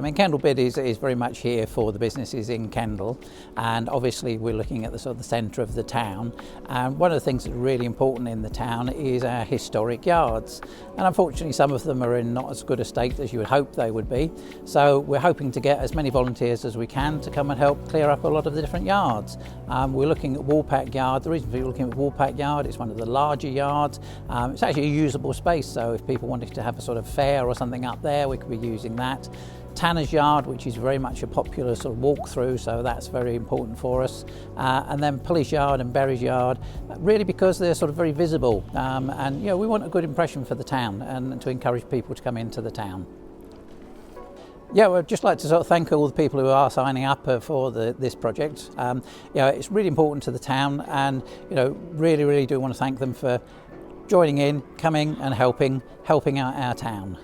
I mean, Kendal Bid is very much here for the businesses in Kendal, and obviously we're looking at the sort of the centre of the town. And one of the things that's really important in the town is our historic yards. And unfortunately, some of them are in not as good a state as you would hope they would be. So we're hoping to get as many volunteers as we can to come and help clear up a lot of the different yards. We're looking at Woolpack Yard. The reason for looking at Woolpack Yard, it's one of the larger yards. It's actually a usable space, so if people wanted to have a sort of fair or something up there, we could be using that. Tanner's Yard, which is very much a popular sort of walk through, so that's very important for us. And then Police Yard and Berry's Yard, really because they're sort of very visible. And you know, we want a good impression for the town and to encourage people to come into the town. Yeah, well, I'd just like to sort of thank all the people who are signing up for this project. You know, it's really important to the town, and you know, really do want to thank them for joining in, coming and helping out our town.